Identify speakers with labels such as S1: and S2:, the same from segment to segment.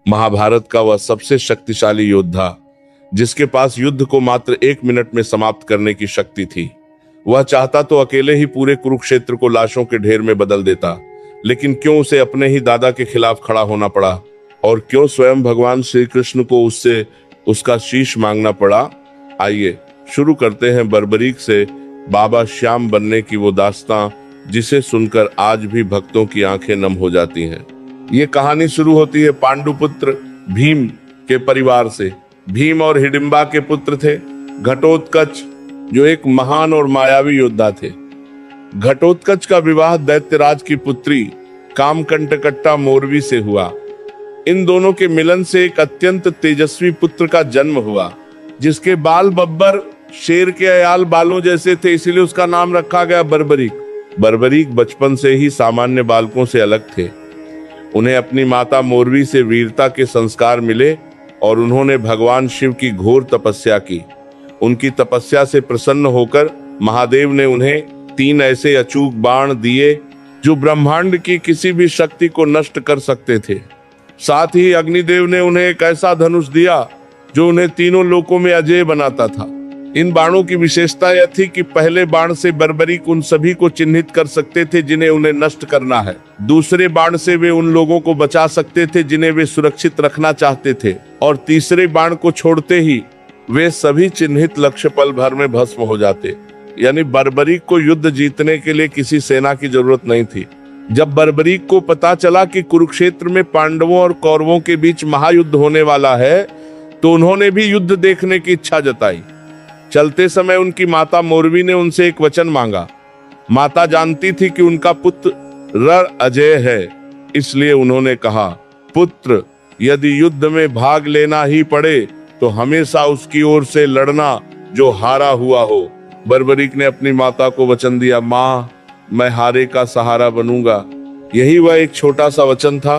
S1: महाभारत का वह सबसे शक्तिशाली योद्धा, जिसके पास युद्ध को मात्र 1 मिनट में समाप्त करने की शक्ति थी। वह चाहता तो अकेले ही पूरे कुरुक्षेत्र को लाशों के ढेर में बदल देता, लेकिन क्यों उसे अपने ही दादा के खिलाफ खड़ा होना पड़ा, और क्यों स्वयं भगवान श्री कृष्ण को उससे उसका शीश मांगना पड़ा। आइए शुरू करते हैं बर्बरीक से बाबा श्याम बनने की वो दास्तां, जिसे सुनकर आज भी भक्तों की आंखें नम हो जाती हैं। ये कहानी शुरू होती है पांडुपुत्र भीम के परिवार से। भीम और हिडिंबा के पुत्र थे घटोत्कच, जो एक महान और मायावी योद्धा थे। घटोत्कच का विवाह दैत्यराज की पुत्री कामकंटकट्टा मोरवी से हुआ। इन दोनों के मिलन से एक अत्यंत तेजस्वी पुत्र का जन्म हुआ, जिसके बाल बब्बर शेर के अयाल बालों जैसे थे, इसीलिए उसका नाम रखा गया बर्बरीक। बर्बरीक बचपन से ही सामान्य बालकों से अलग थे। उन्हें अपनी माता मोरवी से वीरता के संस्कार मिले और उन्होंने भगवान शिव की घोर तपस्या की। उनकी तपस्या से प्रसन्न होकर महादेव ने उन्हें 3 ऐसे अचूक बाण दिए जो ब्रह्मांड की किसी भी शक्ति को नष्ट कर सकते थे। साथ ही अग्निदेव ने उन्हें एक ऐसा धनुष दिया जो उन्हें तीनों लोकों में अजेय बनाता था। इन बाणों की विशेषता यह थी कि पहले बाण से बर्बरीक उन सभी को चिन्हित कर सकते थे जिन्हें उन्हें नष्ट करना है। दूसरे बाण से वे उन लोगों को बचा सकते थे जिन्हें वे सुरक्षित रखना चाहते थे, और तीसरे बाण को छोड़ते ही वे सभी चिन्हित लक्ष्य पल भर में भस्म हो जाते। यानी बर्बरीक को युद्ध जीतने के लिए किसी सेना की जरूरत नहीं थी। जब बर्बरीक को पता चला कि कुरुक्षेत्र में पांडवों और कौरवों के बीच महायुद्ध होने वाला है, तो उन्होंने भी युद्ध देखने की इच्छा जताई। चलते समय उनकी माता मोरवी ने उनसे एक वचन मांगा। माता जानती थी कि उनका पुत्र रण अजय है, इसलिए उन्होंने कहा, पुत्र, यदि युद्ध में भाग लेना ही पड़े तो हमेशा उसकी ओर से लड़ना जो हारा हुआ हो। बर्बरीक ने अपनी माता को वचन दिया, माँ, मैं हारे का सहारा बनूंगा। यही वह एक छोटा सा वचन था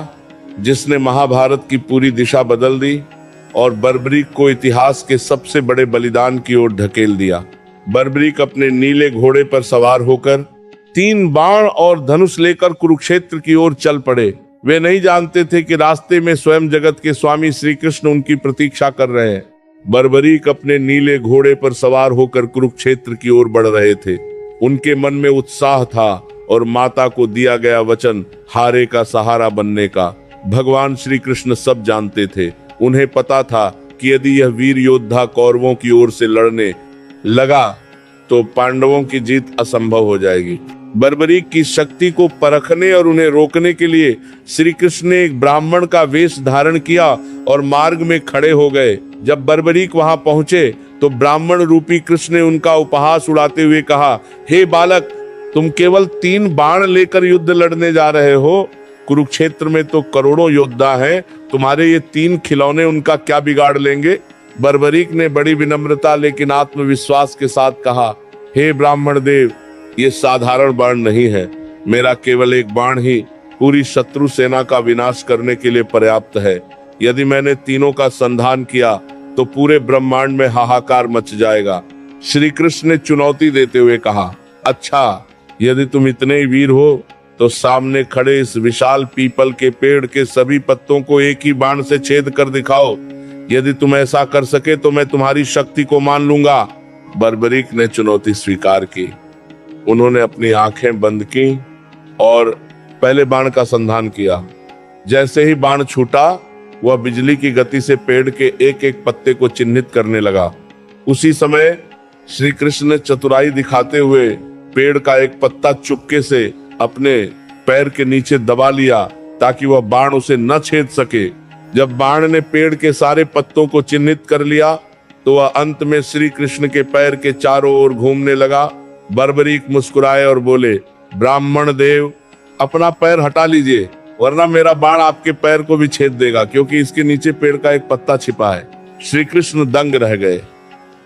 S1: जिसने महाभारत की पूरी दिशा बदल दी और बर्बरीक को इतिहास के सबसे बड़े बलिदान की ओर ढकेल दिया। बर्बरीक अपने नीले घोड़े पर सवार होकर 3 बाण और धनुष लेकर कुरुक्षेत्र की ओर चल पड़े। वे नहीं जानते थे कि रास्ते में स्वयं जगत के स्वामी श्री कृष्ण उनकी प्रतीक्षा कर रहे हैं। बर्बरीक अपने नीले घोड़े पर सवार होकर कुरुक्षेत्र की ओर बढ़ रहे थे। उनके मन में उत्साह था और माता को दिया गया वचन हारे का सहारा बनने का। भगवान श्री कृष्ण सब जानते थे। उन्हें पता था कि यदि यह वीर योद्धा कौरवों की ओर से लड़ने लगा तो पांडवों की जीत असंभव हो जाएगी। बर्बरीक की शक्ति को परखने और उन्हें रोकने के लिए श्री कृष्ण ने एक ब्राह्मण का वेश धारण किया और मार्ग में खड़े हो गए। जब बर्बरीक वहां पहुंचे तो ब्राह्मण रूपी कृष्ण ने उनका उपहास उड़ाते हुए कहा, हे बालक, तुम केवल 3 बाण लेकर युद्ध लड़ने जा रहे हो? कुरुक्षेत्र में तो करोड़ों योद्धा हैं, तुम्हारे ये 3 खिलौने उनका क्या बिगाड़ लेंगे? बर्बरीक ने बड़ी विनम्रता लेकिन आत्मविश्वास के साथ कहा, हे ब्राह्मण देव, ये साधारण बाण नहीं है। मेरा केवल एक बाण ही पूरी शत्रु सेना का विनाश करने के लिए पर्याप्त है। यदि मैंने तीनों का संधान किया तो पूरे ब्रह्मांड में हाहाकार मच जाएगा। श्री कृष्ण ने चुनौती देते हुए कहा, अच्छा, यदि तुम इतने ही वीर हो तो सामने खड़े इस विशाल पीपल के पेड़ के सभी पत्तों को एक ही बाण से छेद कर दिखाओ। यदि तुम ऐसा कर सके तो मैं तुम्हारी शक्ति को मान लूंगा। बर्बरीक ने चुनौती स्वीकार की। उन्होंने अपनी आंखें बंद की और पहले बाण का संधान किया। जैसे ही बाण छूटा, वह बिजली की गति से पेड़ के एक एक पत्ते को चिन्हित करने लगा। उसी समय श्री कृष्ण ने चतुराई दिखाते हुए पेड़ का एक पत्ता चुपके से अपने पैर के नीचे दबा लिया ताकि वह बाण उसे न छेद सके। जब बाण ने पेड़ के सारे पत्तों को चिन्हित कर लिया तो वह अंत में श्री कृष्ण के पैर के चारों ओर घूमने लगा। बर्बरीक मुस्कुराए और बोले, ब्राह्मण देव, अपना पैर हटा लीजिए, वरना मेरा बाण आपके पैर को भी छेद देगा, क्योंकि इसके नीचे पेड़ का एक पत्ता छिपा है। श्री कृष्ण दंग रह गए।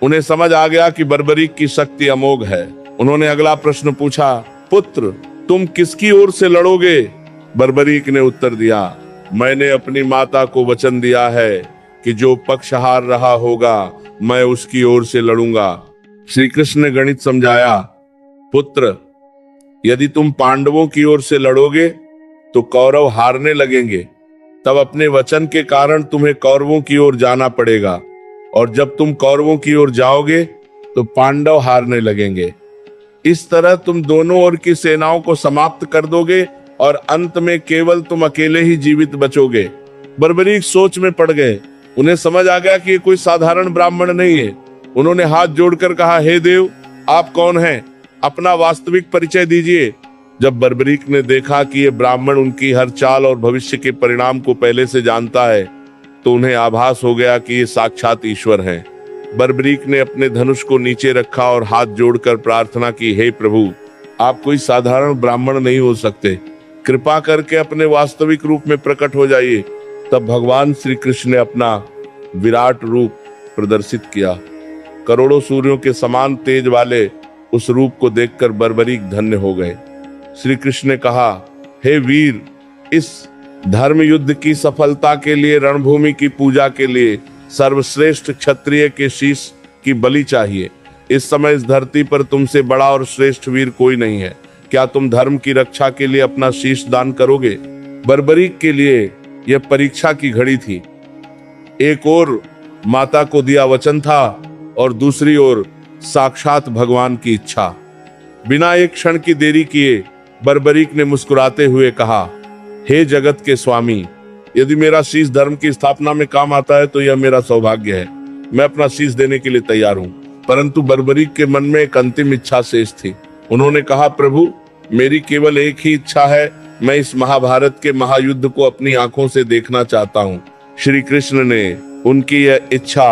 S1: उन्हें समझ आ गया कि बर्बरीक की शक्ति अमोघ है। उन्होंने अगला प्रश्न पूछा, पुत्र, तुम किसकी ओर से लड़ोगे? बर्बरीक ने उत्तर दिया, मैंने अपनी माता को वचन दिया है कि जो पक्ष हार रहा होगा मैं उसकी ओर से लड़ूंगा। श्री कृष्ण ने गणित समझाया, पुत्र, यदि तुम पांडवों की ओर से लड़ोगे तो कौरव हारने लगेंगे, तब अपने वचन के कारण तुम्हें कौरवों की ओर जाना पड़ेगा, और जब तुम कौरवों की ओर जाओगे तो पांडव हारने लगेंगे। इस तरह तुम दोनों ओर की सेनाओं को समाप्त कर दोगे और अंत में केवल तुम अकेले ही जीवित बचोगे। बर्बरीक सोच में पड़ गए। उन्हें समझ आ गया कि ये कोई साधारण ब्राह्मण नहीं है। उन्होंने हाथ जोड़कर कहा, हे देव, आप कौन हैं? अपना वास्तविक परिचय दीजिए। जब बर्बरीक ने देखा कि ये ब्राह्मण उनकी हर चाल और भविष्य के परिणाम को पहले से जानता है, तो उन्हें आभास हो गया कि ये साक्षात ईश्वर हैं। बर्बरीक ने अपने धनुष को नीचे रखा और हाथ जोड़कर प्रार्थना की, हे प्रभु, आप कोई साधारण ब्राह्मण नहीं हो सकते। कृपा करके अपने वास्तविक रूप में प्रकट हो जाइए। तब भगवान श्री कृष्ण ने अपना विराट रूप प्रदर्शित किया। करोड़ों सूर्यों के समान तेज वाले उस रूप को देखकर बर्बरीक धन्य हो गए। श्री कृष्ण ने कहा, हे वीर, इस धर्म युद्ध की सफलता के लिए, रणभूमि की पूजा के लिए सर्वश्रेष्ठ क्षत्रिय के शीश की बलि चाहिए। इस समय इस धरती पर तुमसे बड़ा और श्रेष्ठ वीर कोई नहीं है। क्या तुम धर्म की रक्षा के लिए अपना शीश दान करोगे? बर्बरीक के लिए यह परीक्षा की घड़ी थी। एक ओर माता को दिया वचन था और दूसरी ओर साक्षात भगवान की इच्छा। बिना एक क्षण की देरी किए बर्बरीक ने मुस्कुराते हुए कहा, हे जगत के स्वामी, यदि मेरा शीश धर्म की स्थापना में काम आता है तो यह मेरा सौभाग्य है। मैं अपना शीश देने के लिए तैयार हूँ। परंतु बर्बरीक के मन में एक अंतिम इच्छा शेष थी। उन्होंने कहा, प्रभु, मेरी केवल एक ही इच्छा है। मैं इस महाभारत के महायुद्ध को अपनी आंखों से देखना चाहता हूँ। श्री कृष्ण ने उनकी यह इच्छा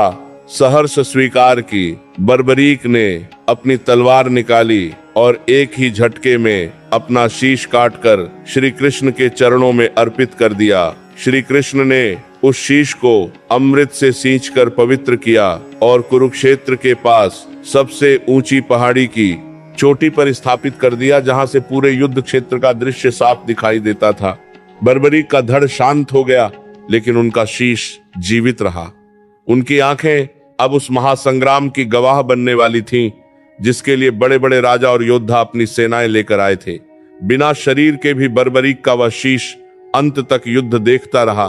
S1: सहर्ष स्वीकार की। बर्बरीक ने अपनी तलवार निकाली और एक ही झटके में अपना शीश काटकर श्री कृष्ण के चरणों में अर्पित कर दिया। श्री कृष्ण ने उस शीश को अमृत से सींचकर पवित्र किया और कुरुक्षेत्र के पास सबसे ऊंची पहाड़ी की चोटी पर स्थापित कर दिया, जहां से पूरे युद्ध क्षेत्र का दृश्य साफ दिखाई देता था। बर्बरीक का धड़ शांत हो गया, लेकिन उनका शीश जीवित रहा। उनकी आंखें अब उस महासंग्राम की गवाह बनने वाली थीं, जिसके लिए बड़े बड़े राजा और योद्धा अपनी सेनाएं लेकर आए थे। बिना शरीर के भी बर्बरीक का वह शीश अंत तक युद्ध देखता रहा,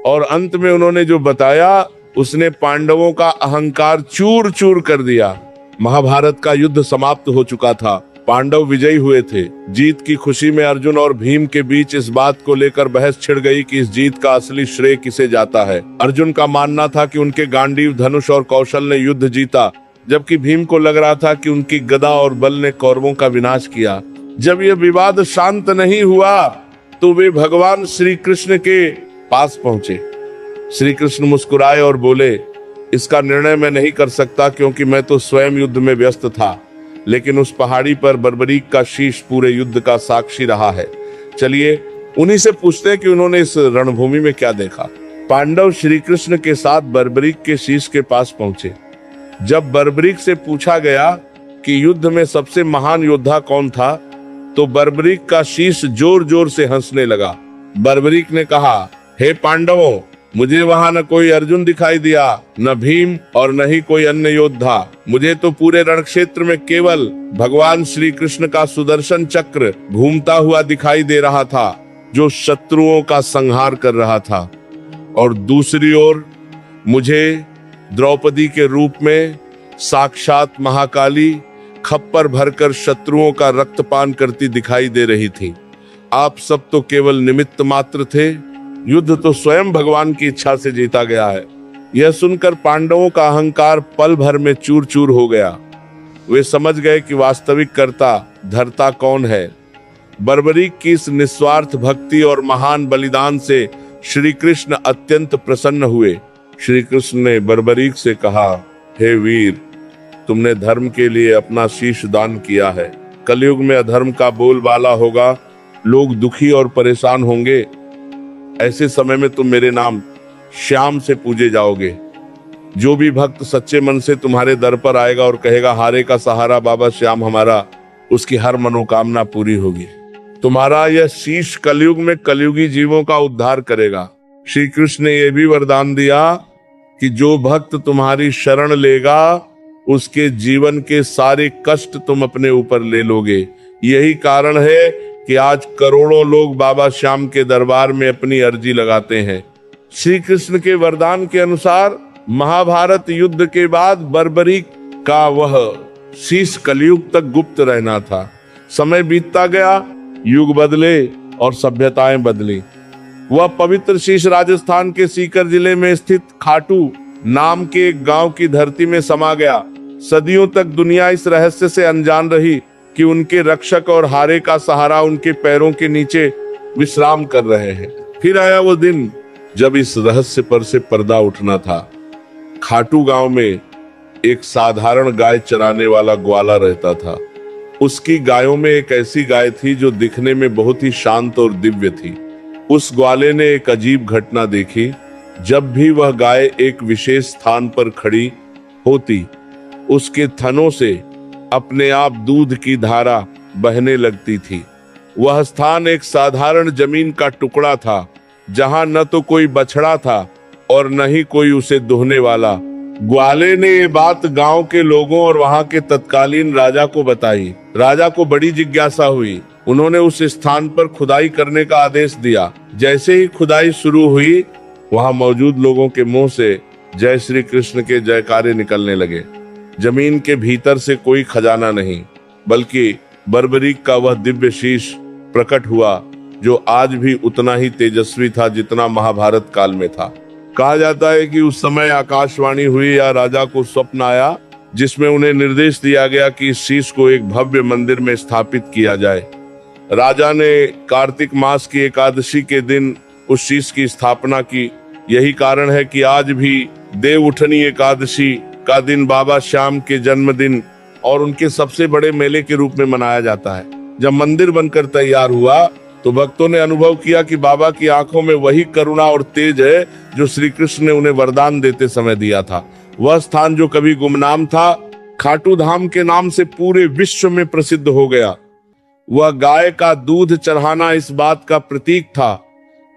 S1: और अंत में उन्होंने जो बताया उसने पांडवों का अहंकार चूर चूर कर दिया। महाभारत का युद्ध समाप्त हो चुका था। पांडव विजयी हुए थे। जीत की खुशी में अर्जुन और भीम के बीच इस बात को लेकर बहस छिड़ गई कि इस जीत का असली श्रेय किसे जाता है। अर्जुन का मानना था कि उनके गांडीव, धनुष और कौशल ने युद्ध जीता, जबकि भीम को लग रहा था कि उनकी गदा और बल ने कौरवों का विनाश किया। जब यह विवाद शांत नहीं हुआ तो वे भगवान श्री कृष्ण के पास पहुंचे। श्री कृष्ण मुस्कुराए और बोले, इसका निर्णय मैं नहीं कर सकता, क्योंकि मैं तो स्वयं युद्ध में व्यस्त था। लेकिन उस पहाड़ी पर बर्बरीक का शीश पूरे युद्ध का साक्षी रहा है। चलिए उन्हीं से पूछते हैं कि उन्होंने इस रणभूमि में क्या देखा। पांडव श्री कृष्ण के साथ बर्बरीक के शीश के पास पहुंचे। जब बर्बरीक से पूछा गया कि युद्ध में सबसे महान योद्धा कौन था, तो बर्बरीक का शीश जोर जोर से हंसने लगा। बर्बरीक ने कहा, हे पांडवों, मुझे वहां न कोई अर्जुन दिखाई दिया, न भीम और न ही कोई अन्य योद्धा। मुझे तो पूरे रणक्षेत्र में केवल भगवान श्री कृष्ण का सुदर्शन चक्र घूमता हुआ दिखाई दे रहा था, जो शत्रुओं का संहार कर रहा था। और दूसरी ओर मुझे द्रौपदी के रूप में साक्षात महाकाली खप्पर भरकर शत्रुओं का रक्तपान करती दिखाई दे रही थी। आप सब तो केवल निमित्त मात्र थे। युद्ध तो स्वयं भगवान की इच्छा से जीता गया है। यह सुनकर पांडवों का अहंकार पल भर में चूर चूर हो गया। वे समझ गए कि वास्तविक कर्ता धर्ता कौन है। बर्बरीक की इस निस्वार्थ भक्ति और महान बलिदान से श्री कृष्ण अत्यंत प्रसन्न हुए। श्री कृष्ण ने बर्बरीक से कहा, हे वीर, तुमने धर्म के लिए अपना शीश दान किया है। कलयुग में अधर्म का बोलबाला होगा, लोग दुखी और परेशान होंगे। ऐसे समय में तुम मेरे नाम श्याम से पूजे जाओगे। जो भी भक्त सच्चे मन से तुम्हारे दर पर आएगा और कहेगा, हारे का सहारा बाबा श्याम हमारा, उसकी हर मनोकामना पूरी होगी। तुम्हारा यह शीश कलयुग में कलयुगी जीवों का उद्धार करेगा। श्री कृष्ण ने यह भी वरदान दिया कि जो भक्त तुम्हारी शरण लेगा, उसके जीवन के सारे कष्ट तुम अपने ऊपर ले लोगे। यही कारण है कि आज करोड़ों लोग बाबा श्याम के दरबार में अपनी अर्जी लगाते हैं। श्री कृष्ण के वरदान के अनुसार महाभारत युद्ध के बाद बर्बरी का वह शीश कलयुग तक गुप्त रहना था। समय बीतता गया, युग बदले और सभ्यताएं बदली। वह पवित्र शीश राजस्थान के सीकर जिले में स्थित खाटू नाम के एक गांव की धरती में समा गया। सदियों तक दुनिया इस रहस्य से अनजान रही कि उनके रक्षक और हारे का सहारा उनके पैरों के नीचे विश्राम कर रहे हैं। फिर आया वो दिन जब इस रहस्य पर से पर्दा उठना था। खाटू गांव में एक साधारण गाय चराने वाला ग्वाला रहता था। उसकी गायों में एक ऐसी गाय थी जो दिखने में बहुत ही शांत और दिव्य थी। उस ग्वाले ने एक अजीब घटना देखी। जब भी वह गाय एक विशेष स्थान पर खड़ी होती, उसके थनों से अपने आप दूध की धारा बहने लगती थी। वह स्थान एक साधारण जमीन का टुकड़ा था, जहां न तो कोई बछड़ा था और न ही कोई उसे दुहने वाला। ग्वाले ने ये बात गांव के लोगों और वहां के तत्कालीन राजा को बताई। राजा को बड़ी जिज्ञासा हुई। उन्होंने उस स्थान पर खुदाई करने का आदेश दिया। जैसे ही खुदाई शुरू हुई, वहां मौजूद लोगों के मुंह से जय श्री कृष्ण के जयकारे निकलने लगे। जमीन के भीतर से कोई खजाना नहीं, बल्कि बर्बरीक का वह दिव्य शीश प्रकट हुआ, जो आज भी उतना ही तेजस्वी था जितना महाभारत काल में था। कहा जाता है कि उस समय आकाशवाणी हुई या राजा को स्वप्न आया, जिसमें उन्हें निर्देश दिया गया कि इस शीश को एक भव्य मंदिर में स्थापित किया जाए। राजा ने कार्तिक मास की एकादशी के दिन उस शीश की स्थापना की। यही कारण है कि आज भी देव उठनी एकादशी का दिन बाबा श्याम के जन्मदिन और उनके सबसे बड़े मेले के रूप में मनाया जाता है। जब मंदिर बनकर तैयार हुआ तो भक्तों ने अनुभव किया कि बाबा की आंखों में वही करुणा और तेज है जो श्री कृष्ण ने उन्हें वरदान देते समय दिया था। वह स्थान जो कभी गुमनाम था, खाटू धाम के नाम से पूरे विश्व में प्रसिद्ध हो गया। वह गाय का दूध चढ़ाना इस बात का प्रतीक था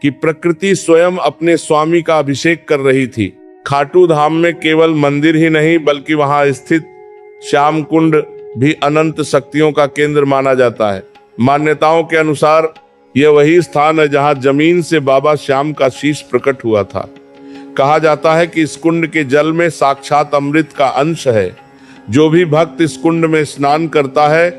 S1: कि प्रकृति स्वयं अपने स्वामी का अभिषेक कर रही थी। खाटू धाम में केवल मंदिर ही नहीं, बल्कि वहां स्थित श्याम कुंड भी अनंत शक्तियों का केंद्र माना जाता है। मान्यताओं के अनुसार यह वही स्थान है जहां जमीन से बाबा श्याम का शीश प्रकट हुआ था। कहा जाता है कि इस कुंड के जल में साक्षात अमृत का अंश है। जो भी भक्त इस कुंड में स्नान करता है,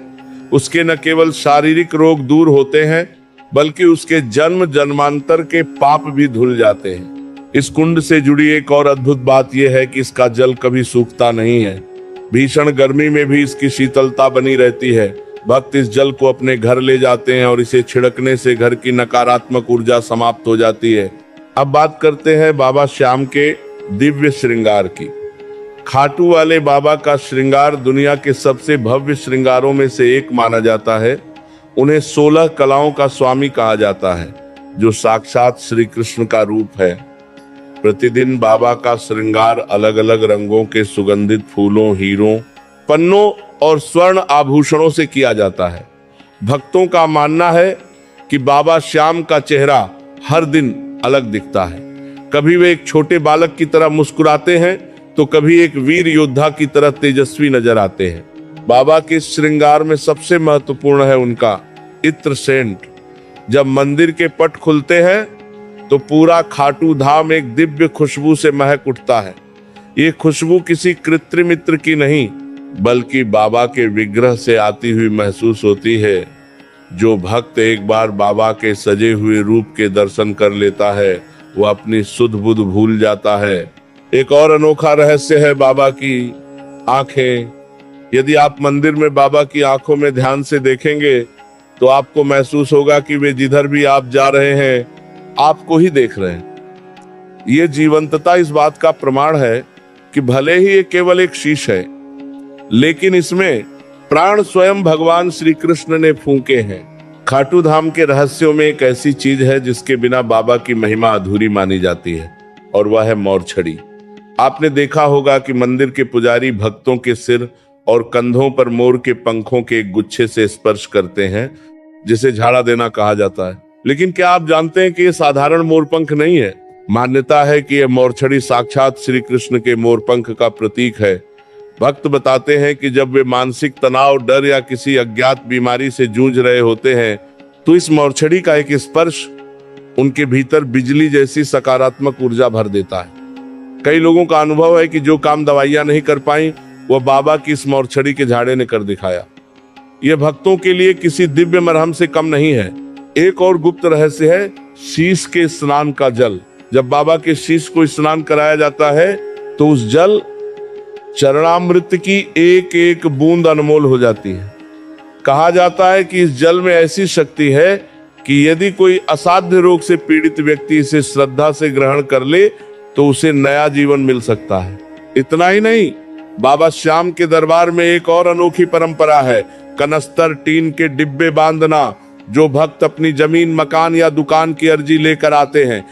S1: उसके न केवल शारीरिक रोग दूर होते हैं, बल्कि उसके जन्म जन्मांतर के पाप भी धुल जाते हैं। इस कुंड से जुड़ी एक और अद्भुत बात यह है कि इसका जल कभी सूखता नहीं है। भीषण गर्मी में भी इसकी शीतलता बनी रहती है। भक्त इस जल को अपने घर ले जाते हैं और इसे छिड़कने से घर की नकारात्मक ऊर्जा समाप्त हो जाती है। अब बात करते हैं बाबा श्याम के दिव्य श्रृंगार की। खाटू वाले बाबा का श्रृंगार दुनिया के सबसे भव्य श्रृंगारों में से एक माना जाता है। उन्हें 16 कलाओं का स्वामी कहा जाता है, जो साक्षात श्री कृष्ण का रूप है। प्रतिदिन बाबा का श्रृंगार अलग अलग रंगों के सुगंधित फूलों, हीरों, पन्नों और स्वर्ण आभूषणों से किया जाता है। भक्तों का मानना है कि बाबा श्याम का चेहरा हर दिन अलग दिखता है। कभी वे एक छोटे बालक की तरह मुस्कुराते हैं, तो कभी एक वीर योद्धा की तरह तेजस्वी नजर आते हैं। बाबा के श्रृंगार में सबसे महत्वपूर्ण है उनका इत्र सेंट। जब मंदिर के पट खुलते हैं तो पूरा खाटू धाम एक दिव्य खुशबू से महक उठता है। ये खुशबू किसी कृत्रिम इत्र की नहीं, बल्कि बाबा के विग्रह से आती हुई महसूस होती है। जो भक्त एक बार बाबा के सजे हुए रूप के दर्शन कर लेता है, वह अपनी सुध बुध भूल जाता है। एक और अनोखा रहस्य है बाबा की आंखें। यदि आप मंदिर में बाबा की आंखों में ध्यान से देखेंगे तो आपको महसूस होगा कि वे जिधर भी आप जा रहे हैं, आपको ही देख रहे हैं। ये जीवंतता इस बात का प्रमाण है कि भले ही ये केवल एक शीश है, लेकिन इसमें प्राण स्वयं भगवान श्री कृष्ण ने फूंके हैं। खाटू धाम के रहस्यों में एक ऐसी चीज है जिसके बिना बाबा की महिमा अधूरी मानी जाती है, और वह है मोरछड़ी। आपने देखा होगा कि मंदिर के पुजारी भक्तों के सिर और कंधों पर मोर के पंखों के एक गुच्छे से स्पर्श करते हैं, जिसे झाड़ा देना कहा जाता है। लेकिन क्या आप जानते हैं कि ये साधारण मोरपंख नहीं है? मान्यता है कि यह मोरछड़ी साक्षात श्री कृष्ण के मोरपंख का प्रतीक है। भक्त बताते हैं कि जब वे मानसिक तनाव, डर या किसी अज्ञात बीमारी से जूझ रहे होते हैं, तो इस मोरछड़ी का एक स्पर्श उनके भीतर बिजली जैसी सकारात्मक ऊर्जा भर देता है। कई लोगों का अनुभव है कि जो काम दवाइयां नहीं कर पाई वह बाबा की इस मोरछड़ी के झाड़े ने कर दिखाया। यह भक्तों के लिए किसी दिव्य मरहम से कम नहीं है। एक और गुप्त रहस्य है शीश के स्नान का जल। जब बाबा के शीश को स्नान कराया जाता है तो उस जल चरणामृत की एक एक बूंद अनमोल हो जाती है। कहा जाता है कि इस जल में ऐसी शक्ति है कि यदि कोई असाध्य रोग से पीड़ित व्यक्ति इसे श्रद्धा से ग्रहण कर ले तो उसे नया जीवन मिल सकता है। इतना ही नहीं, बाबा श्याम के दरबार में एक और अनोखी परंपरा है कनस्तर टीन के डिब्बे बांधना। जो भक्त अपनी जमीन मकान या दुकान की अर्जी लेकर आते हैं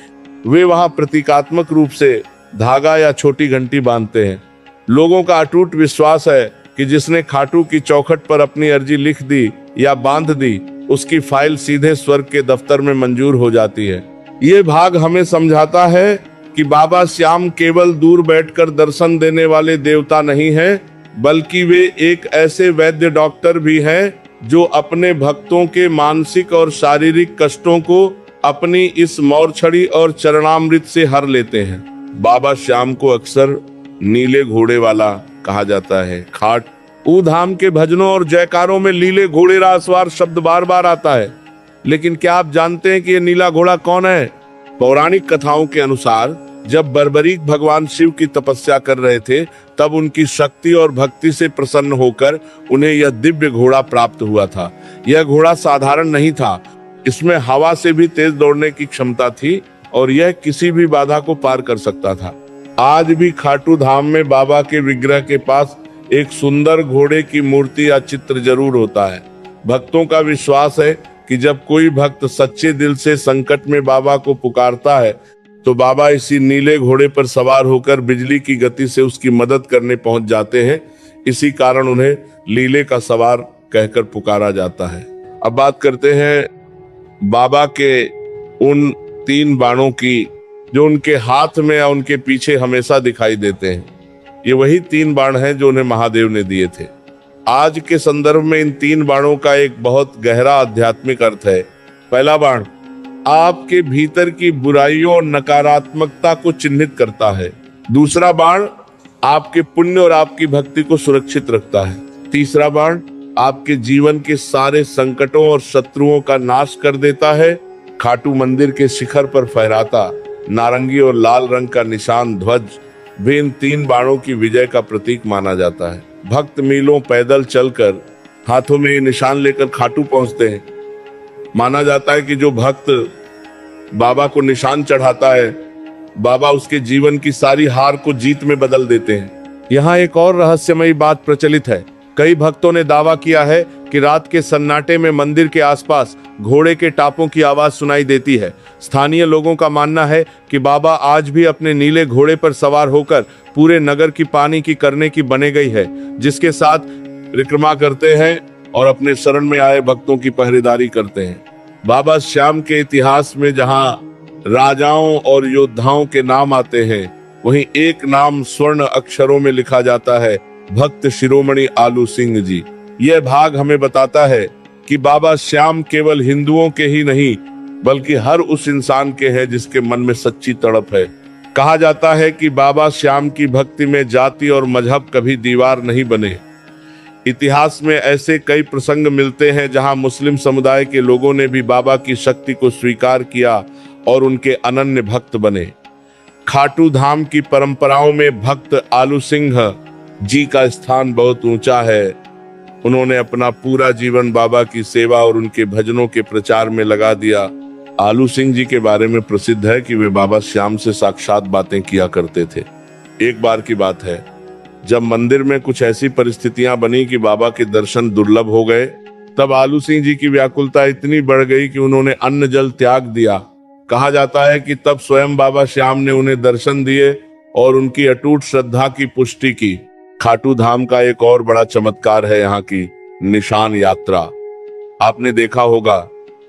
S1: वे वहां प्रतीकात्मक रूप से धागा या छोटी घंटी बांधते हैं। लोगों का अटूट विश्वास है कि जिसने खाटू की चौखट पर अपनी अर्जी लिख दी या बांध दी उसकी फाइल सीधे स्वर्ग के दफ्तर में मंजूर हो जाती है। ये भाग हमें समझाता है कि बाबा श्याम केवल दूर बैठकर दर्शन देने वाले देवता नहीं हैं, बल्कि वे एक ऐसे वैद्य डॉक्टर भी हैं जो अपने भक्तों के मानसिक और शारीरिक कष्टों को अपनी इस मोरछड़ी और चरणामृत से हर लेते हैं। बाबा श्याम को अक्सर नीले घोड़े वाला कहा जाता है। खाट ऊ धाम के भजनों और जयकारों में नीले घोड़े रासवार शब्द बार बार आता है। लेकिन क्या आप जानते हैं कि ये नीला घोड़ा कौन है? पौराणिक कथाओं के अनुसार जब बर्बरीक भगवान शिव की तपस्या कर रहे थे तब उनकी शक्ति और भक्ति से प्रसन्न होकर उन्हें यह दिव्य घोड़ा प्राप्त हुआ था। यह घोड़ा साधारण नहीं था, इसमें हवा से भी तेज दौड़ने की क्षमता थी और यह किसी भी बाधा को पार कर सकता था। आज भी खाटू धाम में बाबा के विग्रह के पास एक सुंदर घोड़े की मूर्ति या चित्र जरूर होता है। भक्तों का विश्वास है कि जब कोई भक्त सच्चे दिल से संकट में बाबा को पुकारता है तो बाबा इसी नीले घोड़े पर सवार होकर बिजली की गति से उसकी मदद करने पहुंच जाते हैं। इसी कारण उन्हें लीले का सवार कहकर पुकारा जाता है। अब बात करते हैं बाबा के उन 3 बाणों की जो उनके हाथ में या उनके पीछे हमेशा दिखाई देते हैं। ये वही 3 बाण हैं जो उन्हें महादेव ने दिए थे। आज के संदर्भ में इन 3 बाणों का एक बहुत गहरा आध्यात्मिक अर्थ है। पहला बाण आपके भीतर की बुराइयों और नकारात्मकता को चिन्हित करता है। दूसरा बाण आपके पुण्य और आपकी भक्ति को सुरक्षित रखता है। तीसरा बाण आपके जीवन के सारे संकटों और शत्रुओं का नाश कर देता है। खाटू मंदिर के शिखर पर फहराता नारंगी और लाल रंग का निशान ध्वज भी इन 3 बाणों की विजय का प्रतीक माना जाता है। भक्त मीलों पैदल चलकर हाथों में ये निशान लेकर खाटू पहुंचते हैं। माना जाता है कि जो भक्त बाबा को निशान चढ़ाता है बाबा उसके जीवन की सारी हार को जीत में बदल देते हैं। यहाँ एक और रहस्यमयी बात प्रचलित है। कई भक्तों ने दावा किया है कि रात के सन्नाटे में मंदिर के आसपास घोड़े के टापों की आवाज सुनाई देती है। स्थानीय लोगों का मानना है कि बाबा आज भी अपने नीले घोड़े पर सवार होकर पूरे नगर की पानी की करने की बने गई है, जिसके साथ परिक्रमा करते हैं और अपने शरण में आए भक्तों की पहरेदारी करते हैं। बाबा श्याम के इतिहास में जहां राजाओं और योद्धाओं के नाम आते हैं वहीं एक नाम स्वर्ण अक्षरों में लिखा जाता है, भक्त शिरोमणि आलू सिंह जी। यह भाग हमें बताता है कि बाबा श्याम केवल हिंदुओं के ही नहीं बल्कि हर उस इंसान के हैं जिसके मन में सच्ची तड़प है। कहा जाता है कि बाबा श्याम की भक्ति में जाति और मजहब कभी दीवार नहीं बने। इतिहास में ऐसे कई प्रसंग मिलते हैं जहां मुस्लिम समुदाय के लोगों ने भी बाबा की शक्ति को स्वीकार किया और उनके अनन्य भक्त बने। खाटू धाम की परंपराओं में भक्त आलू सिंह जी का स्थान बहुत ऊंचा है। उन्होंने अपना पूरा जीवन बाबा की सेवा और उनके भजनों के प्रचार में लगा दिया। आलू सिंह जी के बारे में प्रसिद्ध है कि वे बाबा श्याम से साक्षात बातें किया करते थे। एक बार की बात है जब मंदिर में कुछ ऐसी परिस्थितियां बनी कि बाबा के दर्शन दुर्लभ हो गए, तब आलू सिंह जी की व्याकुलता इतनी बढ़ गई कि उन्होंने अन्न जल त्याग दिया। कहा जाता है कि तब स्वयं बाबा श्याम ने उन्हें दर्शन दिए और उनकी अटूट श्रद्धा की पुष्टि की। खाटू धाम का एक और बड़ा चमत्कार है यहाँ की निशान यात्रा। आपने देखा होगा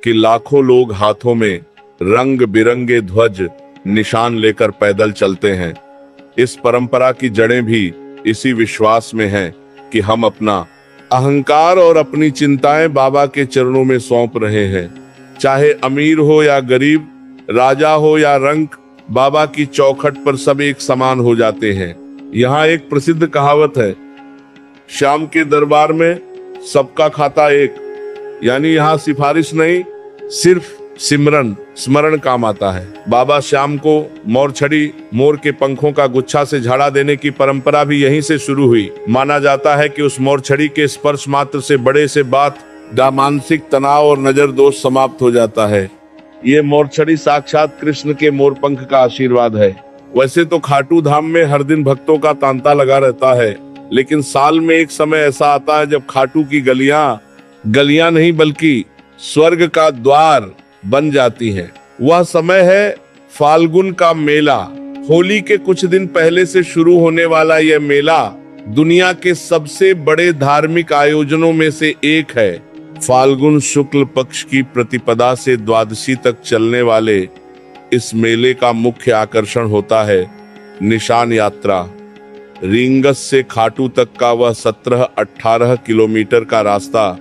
S1: कि लाखों लोग हाथों में रंग बिरंगे ध्वज निशान लेकर पैदल चलते हैं। इस परंपरा की जड़ें भी इसी विश्वास में हैं कि हम अपना अहंकार और अपनी चिंताएं बाबा के चरणों में सौंप रहे हैं। चाहे अमीर हो या गरीब, राजा हो या रंक, बाबा की चौखट पर सब एक समान हो जाते हैं। यहाँ एक प्रसिद्ध कहावत है, श्याम के दरबार में सबका खाता एक। यानी यहाँ सिफारिश नहीं, सिर्फ सिमरन स्मरण काम आता है। बाबा श्याम को मोरछड़ी, मोर के पंखों का गुच्छा से झाड़ा देने की परंपरा भी यहीं से शुरू हुई। माना जाता है कि उस मोरछड़ी के स्पर्श मात्र से बड़े से बात का मानसिक तनाव और नजर दोष समाप्त हो जाता है। ये मोरछड़ी साक्षात कृष्ण के मोरपंख का आशीर्वाद है। वैसे तो खाटू धाम में हर दिन भक्तों का तांता लगा रहता है, लेकिन साल में एक समय ऐसा आता है जब खाटू की गलियां नहीं बल्कि स्वर्ग का द्वार बन जाती है। वह समय है फाल्गुन का मेला। होली के कुछ दिन पहले से शुरू होने वाला यह मेला दुनिया के सबसे बड़े धार्मिक आयोजनों में से एक है। फाल्गुन शुक्ल पक्ष की प्रतिपदा से द्वादशी तक चलने वाले इस मेले का मुख्य आकर्षण होता है निशान यात्रा। रींगस से खाटू तक का वह 17-18 किलोमीटर का रास्ता,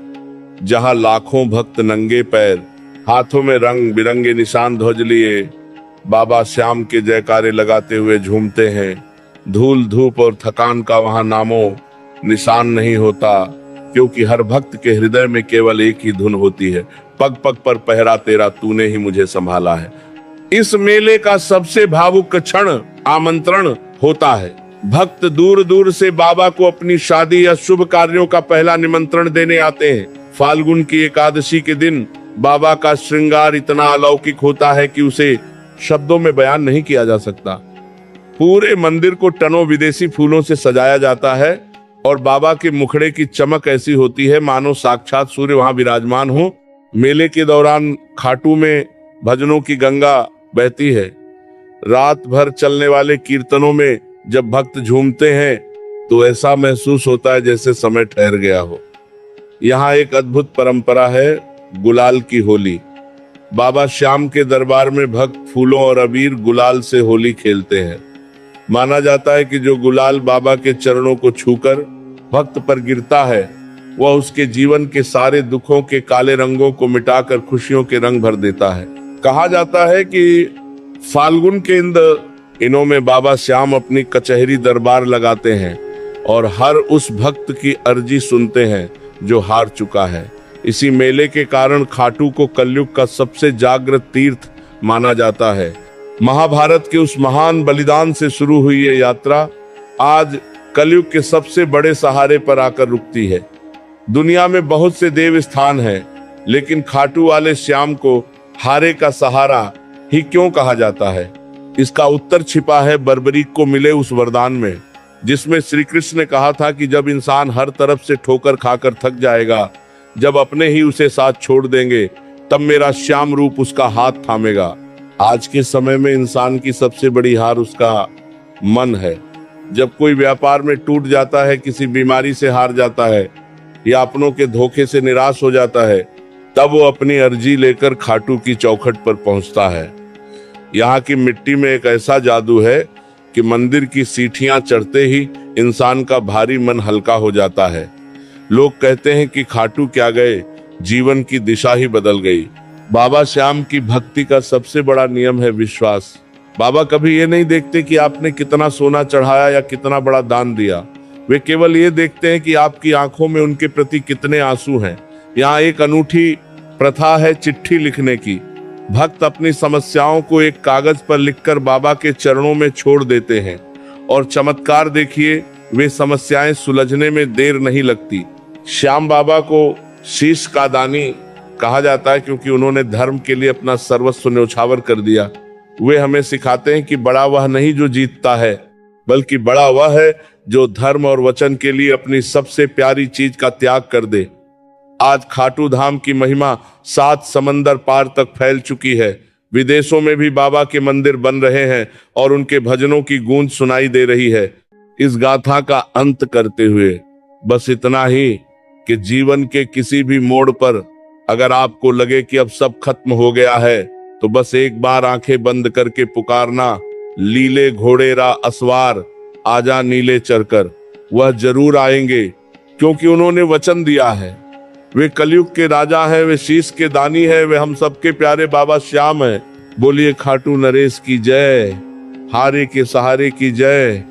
S1: जहां लाखों भक्त नंगे पैर, हाथों में रंग बिरंगे निशान ध्वज लिए बाबा श्याम के जयकारे लगाते हुए झूमते हैं। धूल धूप और थकान का वहां नामो निशान नहीं होता, क्योंकि हर भक्त के हृदय में केवल एक ही धुन होती है, पग पग पर पहरा तेरा, तूने ही मुझे संभाला है। इस मेले का सबसे भावुक क्षण आमंत्रण होता है। भक्त दूर दूर से बाबा को अपनी शादी या शुभ कार्यों का पहला निमंत्रण देने आते हैं। फाल्गुन की एकादशी के दिन बाबा का श्रृंगार इतना अलौकिक होता है कि उसे शब्दों में बयान नहीं किया जा सकता। पूरे मंदिर को टनों विदेशी फूलों से सजाया जाता है और बाबा के मुखड़े की चमक ऐसी होती है मानो साक्षात सूर्य वहां विराजमान हो। मेले के दौरान खाटू में भजनों की गंगा बहती है। रात भर चलने वाले कीर्तनों में जब भक्त झूमते हैं तो ऐसा महसूस होता है जैसे समय ठहर गया हो। यहाँ एक अद्भुत परंपरा है गुलाल की होली। बाबा श्याम के दरबार में भक्त फूलों और अबीर गुलाल से होली खेलते हैं। माना जाता है कि जो गुलाल बाबा के चरणों को छूकर भक्त पर गिरता है, वह उसके जीवन के सारे दुखों के काले रंगों को मिटाकर खुशियों के रंग भर देता है। कहा जाता है कि फाल्गुन के इनों में बाबा श्याम अपनी कचहरी दरबार लगाते हैं और हर उस भक्त की अर्जी सुनते हैं जो हार चुका है। इसी मेले के कारण खाटू को कलयुग का सबसे जागृत तीर्थ माना जाता है। महाभारत के उस महान बलिदान से शुरू हुई ये यात्रा आज कलयुग के सबसे बड़े सहारे पर आकर रुकती है। दुनिया में बहुत से देव स्थान हैं, लेकिन खाटू वाले श्याम को हारे का सहारा ही क्यों कहा जाता है? इसका उत्तर छिपा है बर्बरीक को मिले उस वरदान में, जिसमें श्री कृष्ण ने कहा था कि जब इंसान हर तरफ से ठोकर खाकर थक जाएगा, जब अपने ही उसे साथ छोड़ देंगे, तब मेरा श्याम रूप उसका हाथ थामेगा। आज के समय में इंसान की सबसे बड़ी हार उसका मन है। जब कोई व्यापार में टूट जाता है, किसी बीमारी से हार जाता है या अपनों के धोखे से निराश हो जाता है, तब वो अपनी अर्जी लेकर खाटू की चौखट पर पहुंचता है। यहाँ की मिट्टी में एक ऐसा जादू है कि मंदिर की सीढ़ियां चढ़ते ही इंसान का भारी मन हल्का हो जाता है। लोग कहते हैं कि खाटू क्या गए, जीवन की दिशा ही बदल गई। बाबा श्याम की भक्ति का सबसे बड़ा नियम है विश्वास। बाबा कभी ये नहीं देखते कि आपने कितना सोना चढ़ाया या कितना बड़ा दान दिया। वे केवल ये देखते हैं कि आपकी आंखों में उनके प्रति कितने आंसू हैं। यहाँ एक अनूठी प्रथा है चिट्ठी लिखने की। भक्त अपनी समस्याओं को एक कागज पर लिखकर बाबा के चरणों में छोड़ देते हैं और चमत्कार देखिए, वे समस्याएं सुलझने में देर नहीं लगती। श्याम बाबा को शीश का दानी कहा जाता है क्योंकि उन्होंने धर्म के लिए अपना सर्वस्व न्यौछावर कर दिया। वे हमें सिखाते हैं कि बड़ा वह नहीं जो जीतता है, बल्कि बड़ा वह है जो धर्म और वचन के लिए अपनी सबसे प्यारी चीज का त्याग कर दे। आज खाटू धाम की महिमा 7 समंदर पार तक फैल चुकी है। विदेशों में भी बाबा के मंदिर बन रहे हैं और उनके भजनों की गूंज सुनाई दे रही है। इस गाथा का अंत करते हुए बस इतना ही कि जीवन के किसी भी मोड़ पर अगर आपको लगे कि अब सब खत्म हो गया है, तो बस एक बार आंखें बंद करके पुकारना, लीले घोड़ेरा असवार आजा नीले चढ़कर। वह जरूर आएंगे, क्योंकि उन्होंने वचन दिया है। वे कलयुग के राजा हैं, वे शीश के दानी हैं, वे हम सबके प्यारे बाबा श्याम हैं। बोलिए खाटू नरेश की जय, हारे के सहारे की जय।